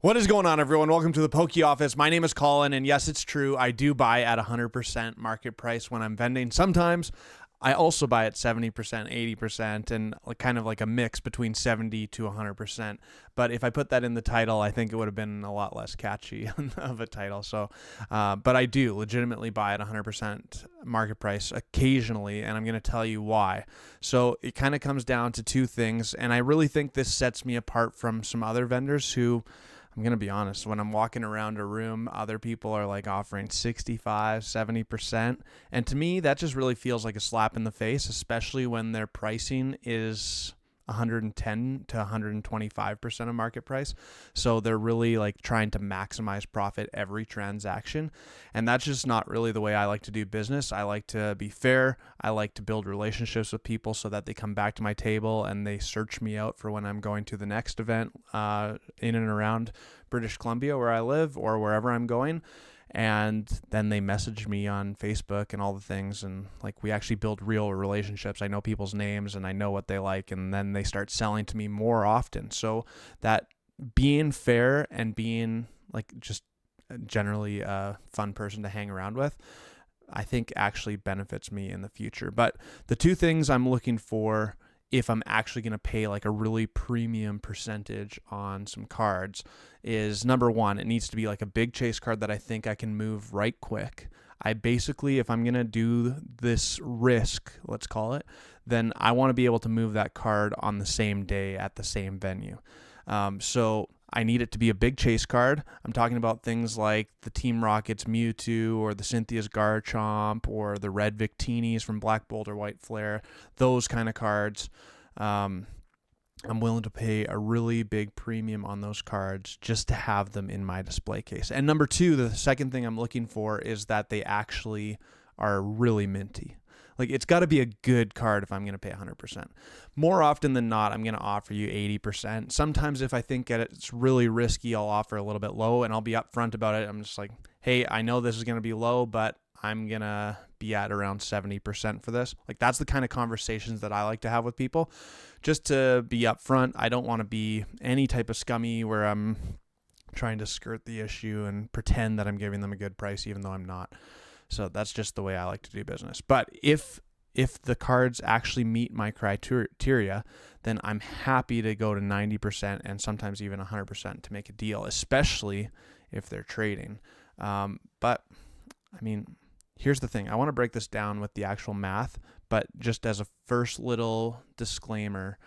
What is going on, everyone? Welcome to the Pokey Office. My name is Colin, and yes, it's true. I do buy at 100% market price when I'm vending. Sometimes I also buy at 70%, 80%, and kind of like a mix between 70 to 100%. But if I put that in the title, I think it would have been a lot less catchy of a title. So, but I do legitimately buy at 100% market price occasionally, and I'm going to tell you why. So it kind of comes down to two things, and I really think this sets me apart from some other vendors who, I'm going to be honest, when I'm walking around a room, other people are like offering 65, 70%. And to me, that just really feels like a slap in the face, especially when their pricing is 110 to 125% of market price. So they're really like trying to maximize profit every transaction. And that's just not really the way I like to do business. I like to be fair. I like to build relationships with people so that they come back to my table and they search me out for when I'm going to the next event in and around British Columbia where I live or wherever I'm going. And then they message me on Facebook and all the things. And like, we actually build real relationships. I know people's names and I know what they like. And then they start selling to me more often. So that being fair and being like just generally a fun person to hang around with, I think actually benefits me in the future. But the two things I'm looking for if I'm actually going to pay like a really premium percentage on some cards is, number one, it needs to be like a big chase card that I think I can move right quick. I basically, if I'm going to do this risk, let's call it, then I want to be able to move that card on the same day at the same venue. So I need it to be a big chase card. I'm talking about things like the Team Rocket's Mewtwo or the Cynthia's Garchomp or the Red Victinis from Black Boulder White Flare, those kind of cards. I'm willing to pay a really big premium on those cards just to have them in my display case. And number two, the second thing I'm looking for is that they actually are really minty. Like, it's got to be a good card if I'm going to pay 100%. More often than not, I'm going to offer you 80%. Sometimes if I think it's really risky, I'll offer a little bit low, and I'll be upfront about it. I'm just like, hey, I know this is going to be low, but I'm going to be at around 70% for this. Like, that's the kind of conversations that I like to have with people. Just to be upfront, I don't want to be any type of scummy where I'm trying to skirt the issue and pretend that I'm giving them a good price even though I'm not. So that's just the way I like to do business. But if the cards actually meet my criteria, then I'm happy to go to 90% and sometimes even 100% to make a deal, especially if they're trading. But I mean, here's the thing. I want to break this down with the actual math, but just as a first little disclaimer,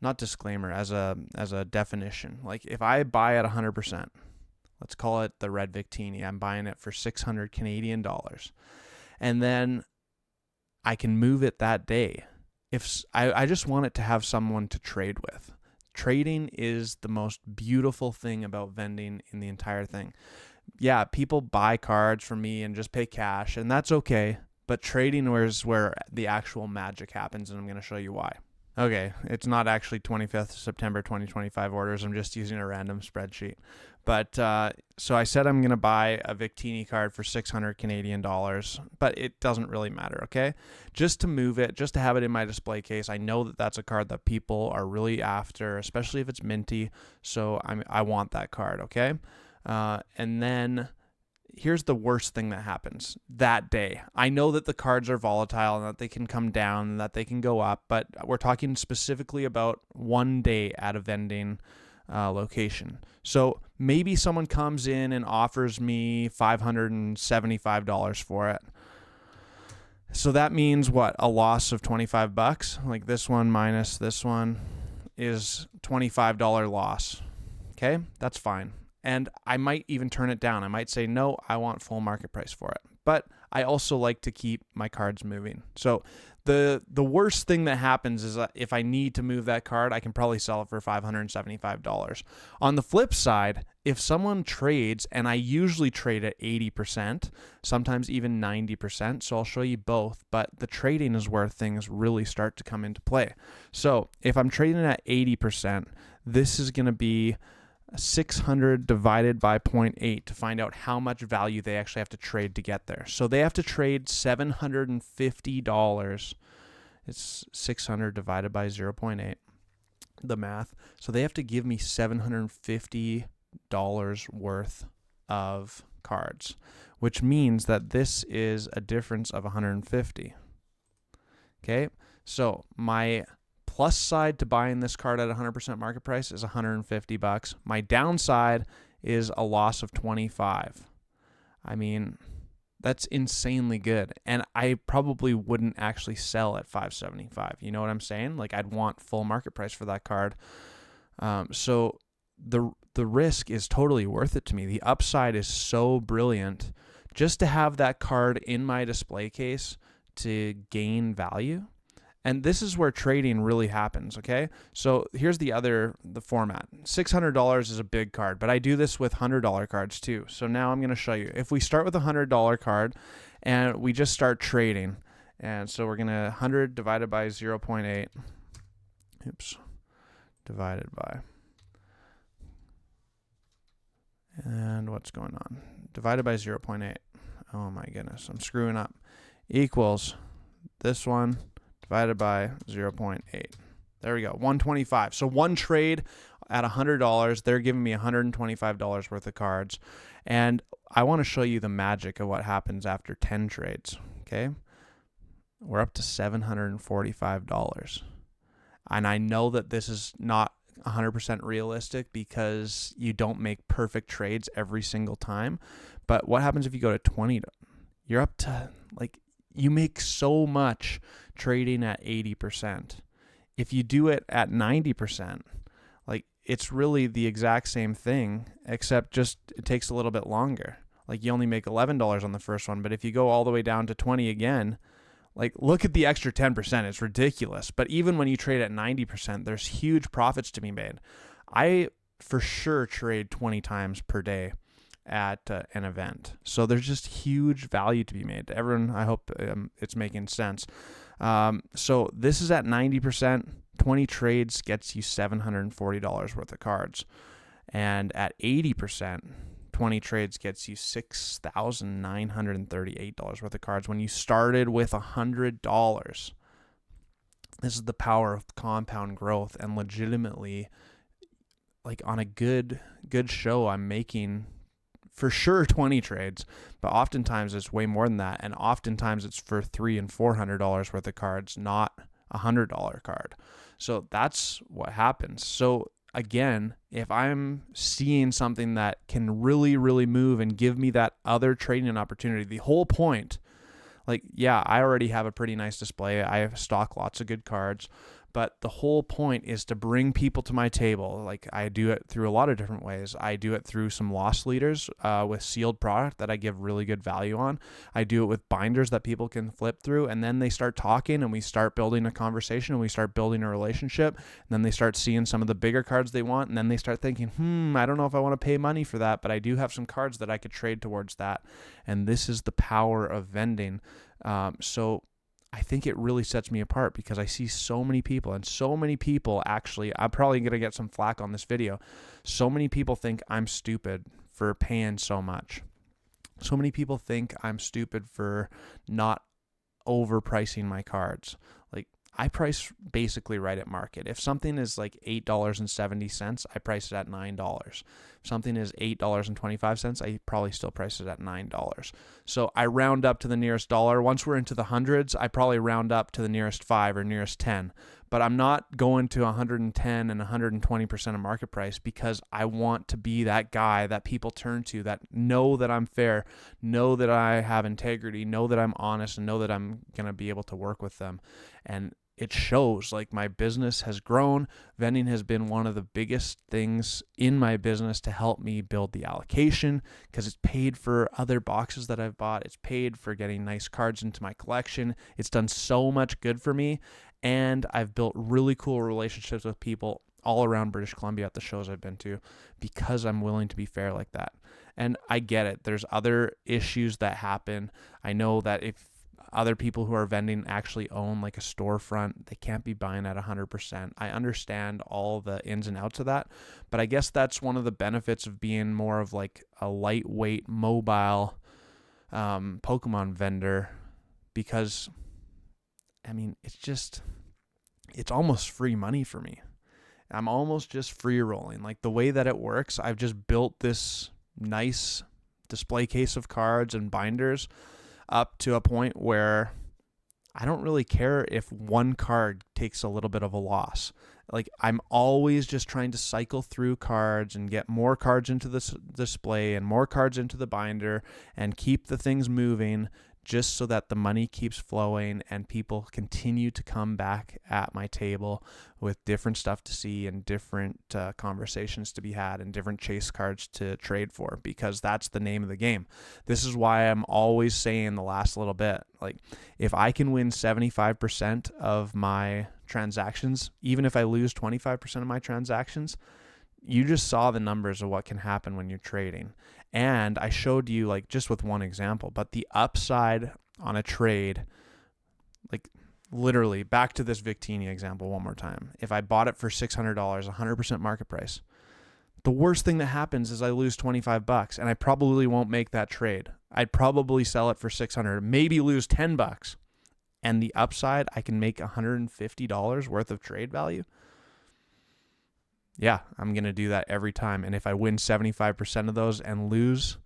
not disclaimer, as a definition. Like, if I buy at 100%, let's call it the Red Victini. I'm buying it for 600 Canadian dollars. And then I can move it that day. If I just want it to have someone to trade with. Trading is the most beautiful thing about vending in the entire thing. Yeah, people buy cards from me and just pay cash, and that's okay. But trading is where the actual magic happens, and I'm going to show you why. Okay, it's not actually 25th September 2025 orders. I'm just using a random spreadsheet. But so I said I'm going to buy a Victini card for 600 Canadian dollars, but it doesn't really matter, okay? Just to move it, just to have it in my display case. I know that that's a card that people are really after, especially if it's minty, so I want that card, okay? And then here's the worst thing that happens that day. I know that the cards are volatile and that they can come down and that they can go up, but we're talking specifically about one day at a vending location. So maybe someone comes in and offers me $575 for it. So that means what? A loss of $25? Like, this one minus this one is $25 loss. Okay, that's fine. And I might even turn it down. I might say, no, I want full market price for it. But I also like to keep my cards moving. So the worst thing that happens is that if I need to move that card, I can probably sell it for $575. On the flip side, if someone trades, and I usually trade at 80%, sometimes even 90%, so I'll show you both, but the trading is where things really start to come into play. So if I'm trading at 80%, this is going to be 600 divided by 0.8 to find out how much value they actually have to trade to get there. So they have to trade $750. It's 600 divided by 0.8, the math. So they have to give me $750 worth of cards, which means that this is a difference of 150. Okay, so my plus side to buying this card at 100% market price is $150. My downside is a loss of 25. I mean, that's insanely good. And I probably wouldn't actually sell at $575. You know what I'm saying? Like, I'd want full market price for that card. So the risk is totally worth it to me. The upside is so brilliant just to have that card in my display case to gain value. And this is where trading really happens, okay? So here's the format. $600 is a big card, but I do this with $100 cards too. So now I'm going to show you. If we start with a $100 card and we just start trading, and so we're going to 100 divided by 0.8, divided by, and what's going on? Divided by 0.8. Oh my goodness, I'm screwing up. Equals this one divided by 0.8. There we go, 125. So one trade at $100, they're giving me $125 worth of cards. And I want to show you the magic of what happens after 10 trades, okay? We're up to $745. And I know that this is not 100% realistic because you don't make perfect trades every single time. But what happens if you go to 20? You're up to, like, you make so much trading at 80%. If you do it at 90%, like, it's really the exact same thing, except just it takes a little bit longer. Like, you only make $11 on the first one, but if you go all the way down to 20 again, like, look at the extra 10%. It's ridiculous. But even when you trade at 90%, there's huge profits to be made. I for sure trade 20 times per day at an event. So there's just huge value to be made. Everyone, I hope it's making sense. So this is at 90%. 20 trades gets you $740 worth of cards. And at 80%, 20 trades gets you $6,938 worth of cards when you started with $100. This is the power of compound growth, and legitimately, like, on a good show, I'm making for sure 20 trades, but oftentimes it's way more than that, and oftentimes it's for $300 and $400 worth of cards, not a $100 card. So that's what happens. So again, if I'm seeing something that can really, really move and give me that other trading opportunity, the whole point, like, yeah, I already have a pretty nice display. I have stock lots of good cards, but the whole point is to bring people to my table. Like, I do it through a lot of different ways. I do it through some loss leaders with sealed product that I give really good value on. I do it with binders that people can flip through, and then they start talking and we start building a conversation and we start building a relationship. And then they start seeing some of the bigger cards they want, and then they start thinking, I don't know if I want to pay money for that, but I do have some cards that I could trade towards that. And this is the power of vending. So I think it really sets me apart because I see so many people, and so many people actually, I'm probably going to get some flack on this video. So many people think I'm stupid for paying so much. So many people think I'm stupid for not overpricing my cards. Like, I price basically right at market. If something is like $8.70, I price it at $9. If something is $8.25, I probably still price it at $9. So I round up to the nearest dollar. Once we're into the hundreds, I probably round up to the nearest 5 or nearest 10. But I'm not going to 110 and 120% of market price because I want to be that guy that people turn to, that know that I'm fair, know that I have integrity, know that I'm honest, and know that I'm going to be able to work with them. And it shows. Like, my business has grown. Vending has been one of the biggest things in my business to help me build the allocation, because it's paid for other boxes that I've bought. It's paid for getting nice cards into my collection. It's done so much good for me. And I've built really cool relationships with people all around British Columbia at the shows I've been to because I'm willing to be fair like that. And I get it. There's other issues that happen. I know that if other people who are vending actually own like a storefront, they can't be buying at 100%. I understand all the ins and outs of that, but I guess that's one of the benefits of being more of like a lightweight mobile Pokemon vendor, because I mean, it's almost free money for me. I'm almost just free rolling. Like the way that it works, I've just built this nice display case of cards and binders up to a point where I don't really care if one card takes a little bit of a loss. Like I'm always just trying to cycle through cards and get more cards into this display and more cards into the binder and keep the things moving, just so that the money keeps flowing and people continue to come back at my table with different stuff to see and different conversations to be had and different chase cards to trade for, because that's the name of the game. This is why I'm always saying the last little bit, like if I can win 75% of my transactions, even if I lose 25% of my transactions, you just saw the numbers of what can happen when you're trading. And I showed you, like, just with one example, but the upside on a trade, like literally back to this Victini example one more time. If I bought it for $600, 100% market price, the worst thing that happens is I lose $25 and I probably won't make that trade. I'd probably sell it for $600, maybe lose $10. And the upside, I can make $150 worth of trade value. Yeah, I'm going to do that every time. And if I win 75% of those and lose,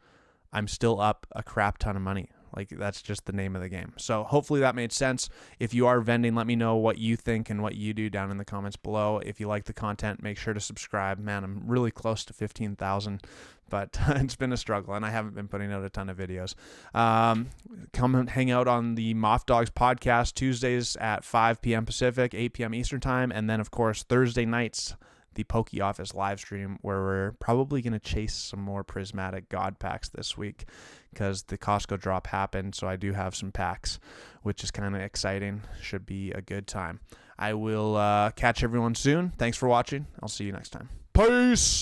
I'm still up a crap ton of money. Like that's just the name of the game. So hopefully that made sense. If you are vending, let me know what you think and what you do down in the comments below. If you like the content, make sure to subscribe. Man, I'm really close to 15,000, but it's been a struggle and I haven't been putting out a ton of videos. Come and hang out on the Moth Dogs podcast Tuesdays at 5 p.m. Pacific, 8 p.m. Eastern time. And then of course, Thursday nights, the Pokey Office live stream, where we're probably going to chase some more prismatic God packs this week because the Costco drop happened. So I do have some packs, which is kind of exciting. Should be a good time. I will catch everyone soon. Thanks for watching. I'll see you next time. Peace.